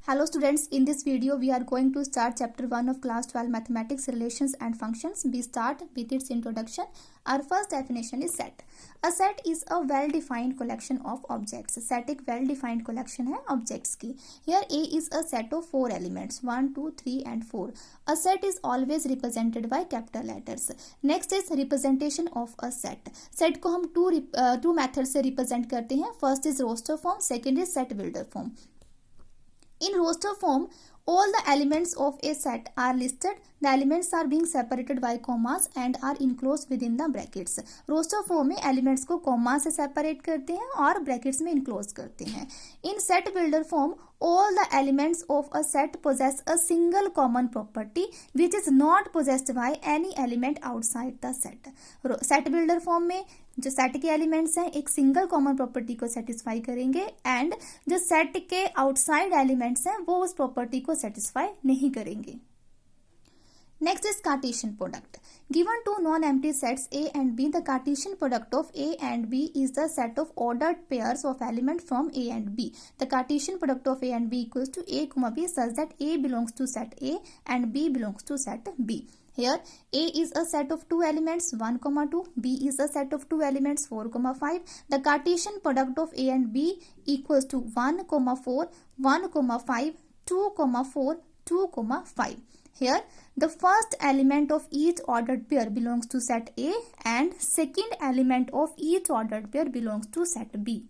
Hello students, in this video we are going to start chapter 1 of class 12 mathematics relations and functions. We start with its introduction. Our first definition is set. A set is a well defined collection of objects. Set एक well defined collection है objects की. Here A is a set of 4 elements 1, 2, 3 and 4. A set is always represented by capital letters. Next is representation of a set. Set को हम two methods से represent करते हैं. First is roster form, second is set builder form. In roster form, all the elements of a set are listed. The elements are being separated by commas and are enclosed within the brackets. Roster form में elements को comma से separate करते हैं और brackets में enclose करते हैं. In set builder form, all the elements of a set possess a single common property which is not possessed by any element outside the set. Set builder form में जो set के elements हैं एक single common property को satisfy करेंगे and जो set के outside elements हैं वो उस प्रॉपर्टी को सेटिस्फाई नहीं करेंगे. Next is Cartesian product. Given two non-empty sets A and B, the Cartesian product of A and B is the set of ordered pairs of elements from A and B. The Cartesian product of A and B equals to A, B such that A belongs to set A and B belongs to set B. Here A is a set of two elements 1, 2, B is a set of two elements 4, 5. The Cartesian product of A and B equals to 1, 4, 1, 5, 2, 4, 2, 5. Here the first element of each ordered pair belongs to set A and second element of each ordered pair belongs to set B.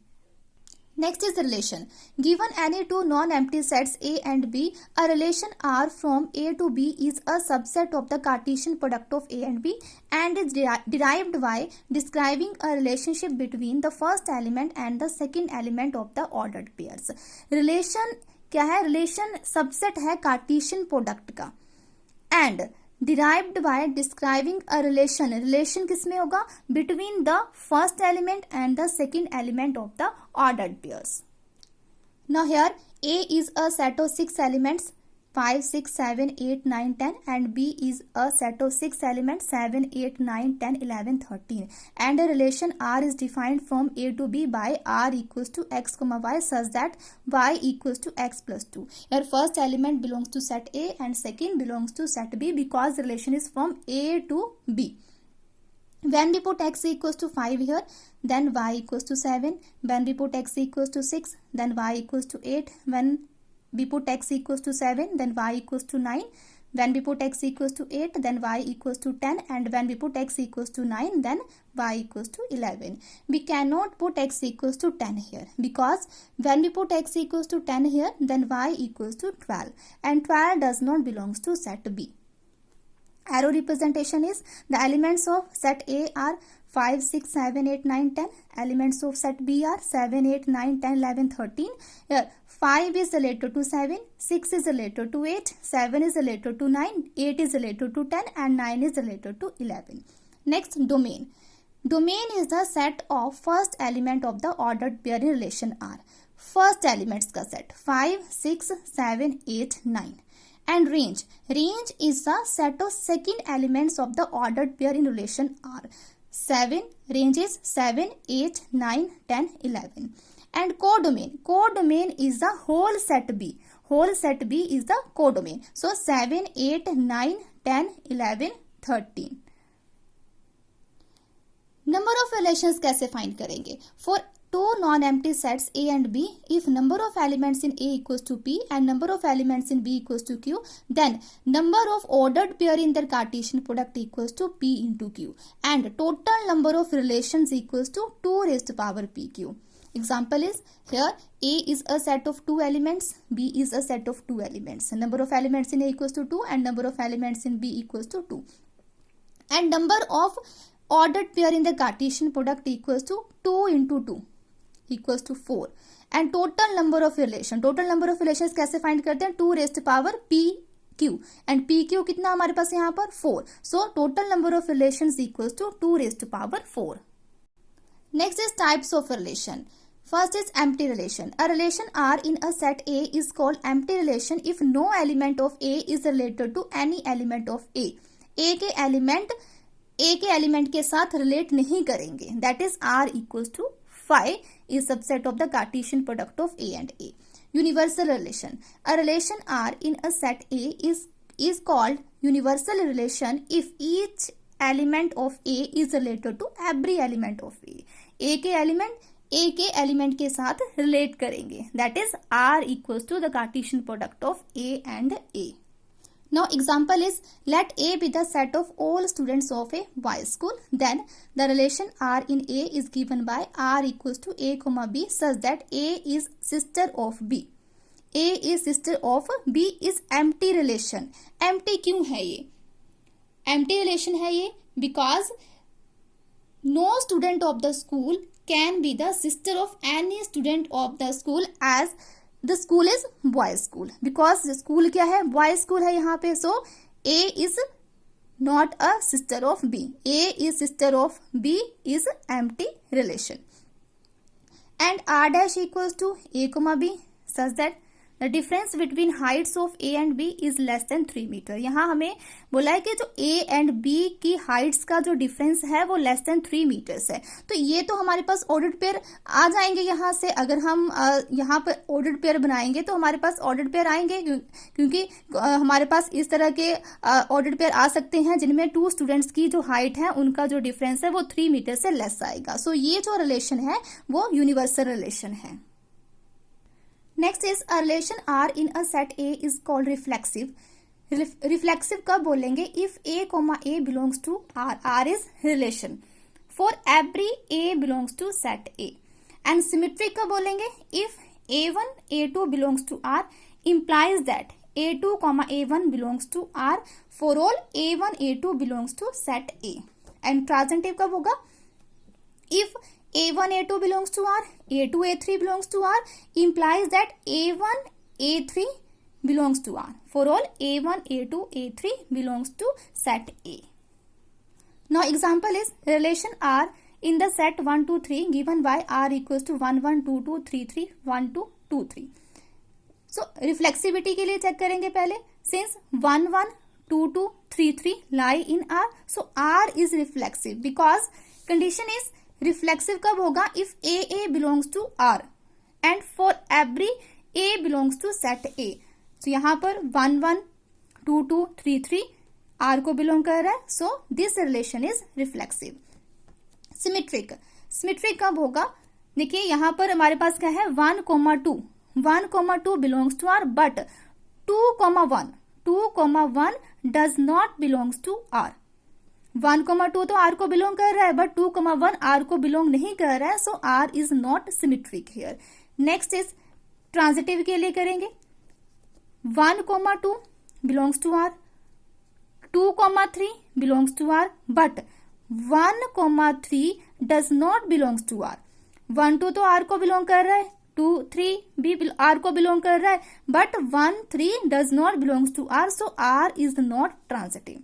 Next is relation. Given any two non-empty sets A and B, a relation R from A to B is a subset of the Cartesian product of A and B and is derived by describing a relationship between the first element and the second element of the ordered pairs. Relation क्या है? Relation subset है Cartesian product का and derived by describing a relation. Relation किसमें होगा? Between the first element and the second element of the ordered pairs. Now here A is a set of 6 elements 5, 6, 7, 8, 9, 10 and B is a set of 6 elements 7, 8, 9, 10, 11, 13 and a relation R is defined from A to B by R equals to x, y such that y equals to x plus 2. Here first element belongs to set A and second belongs to set B because the relation is from A to B. When we put x equals to 5 here, then y equals to 7. When we put x equals to 6, then y equals to 8. When we put x equals to 7, then y equals to 9. When we put x equals to 8, then y equals to 10. And when we put x equals to 9, then y equals to 11. We cannot put x equals to 10 here because when we put x equals to 10 here, then y equals to 12. And 12 does not belong to set B. Arrow representation is the elements of set A are 5, 6, 7, 8, 9, 10. Elements of set B are 7, 8, 9, 10, 11, 13. Here 5 is related to 7, 6 is related to 8, 7 is related to 9, 8 is related to 10 and 9 is related to 11. Next, domain. Domain is the set of first element of the ordered pair in relation R. First elements का set 5, 6, 7, 8, 9. And range. Range is the set of second elements of the ordered pair in relation R. 7. Range is 7, 8, 9, 10, 11. And codomain. Codomain is the whole set B. Whole set B is the codomain. So 7, 8, 9, 10, 11, 13. Number of relations कैसे find करेंगे? For two non-empty sets A and B, if number of elements in A equals to P and number of elements in B equals to Q, then number of ordered pair in their Cartesian product equals to P into Q and total number of relations equals to 2 raised to power PQ. Example is here A is a set of 2 elements, B is a set of 2 elements. Number of elements in A equals to 2 and number of elements in B equals to 2. And number of ordered pair in the Cartesian product equals to 2 into 2. Equals to 4 and total number of relations कैसे find करते हैं? 2 raised to power PQ and PQ कितना हमारे पास यहाँ पर 4. So total number of relations equals to 2 raised to power 4. Next is types of relation. First is empty relation. A relation R in a set A is called empty relation if no element of A is related to any element of A. A के element के साथ relate नहीं करेंगे. That is R equals to phi is subset of the Cartesian product of A and A. Universal relation. A relation R in a set A is called universal relation if each element of A is related to every element of A. A के element के साथ relate करेंगे. That is R equals to the Cartesian product of A and A. Now example is, let A be the set of all students of a boys school. Then the relation R in A is given by R equals to A comma B such that A is sister of B. A is sister of B is empty relation. Empty क्यों है ये? Empty relation है ये because no student of the school can be the sister of any student of the school as the school is boys school. Because school क्या है? Boys school है यहाँ पे. So A is not a sister of B. A is sister of B is empty relation. And R dash equals to A comma B such that the difference between heights of A and B is less than 3 metre. यहाँ हमें बोला है कि जो A and B की Heights का जो difference है वो लेस देन 3 मीटर्स है. तो ये तो हमारे पास ऑर्डर्ड पेयर आ जाएंगे यहाँ से. अगर हम यहाँ पर ऑर्डर्ड पेयर बनाएंगे तो हमारे पास ऑर्डर्ड पेयर आएंगे क्योंकि हमारे पास इस तरह के ऑर्डर्ड पेयर आ सकते हैं जिनमें 2 स्टूडेंट्स की जो हाइट है उनका जो डिफरेंस है वो 3 मीटर से लेस आएगा. सो ये जो रिलेशन है वो यूनिवर्सल रिलेशन है. Next is a relation R in a set A is called reflexive. Reflexive कब बोलेंगे? If A comma A belongs to R. R is relation for every A belongs to set A. And symmetric कब बोलेंगे? If A1 A2 belongs to R implies that A2 comma A1 belongs to R for all A1 A2 belongs to set A. And transitive कब होगा? If A1 A2 belongs to R, A2 A3 belongs to R implies that A1 A3 belongs to R for all A1 A2 A3 belongs to set A. Now example is relation R in the set 1 2 3 given by R equals to 1 1 2 2 3 3 1 2 2 3. So reflexivity के लिए check करेंगे पहले. Since 1 1 2 2 3 3 lie in R, so R is reflexive because condition is reflexive कब होगा? If A belongs to R and for every A belongs to set A. So यहाँ पर 1 1 2 2 3 3 R को belong कर रहा है. So this relation is reflexive. Symmetric कब होगा? देखिए यहाँ पर हमारे पास क्या है? 1 2 1 2 belongs to R but 2 1 does not belongs to R. 1 2 तो R को बिलोंग कर रहा है बट 2 1 R को बिलोंग नहीं कर रहा है. So R is not symmetric here. Next is transitive के लिए करेंगे. 1 2 belongs to R, 2 3 belongs to R but 1 3 does not belongs to R. 1 2 तो R को बिलोंग कर रहा है, 2 3 भी R को बिलोंग कर रहा है but 1 3 does not belongs to R. So R is not transitive.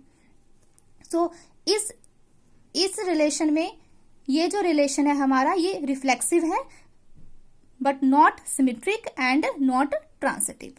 So इस रिलेशन में ये जो रिलेशन है हमारा ये रिफ्लेक्सिव है but not symmetric and not transitive.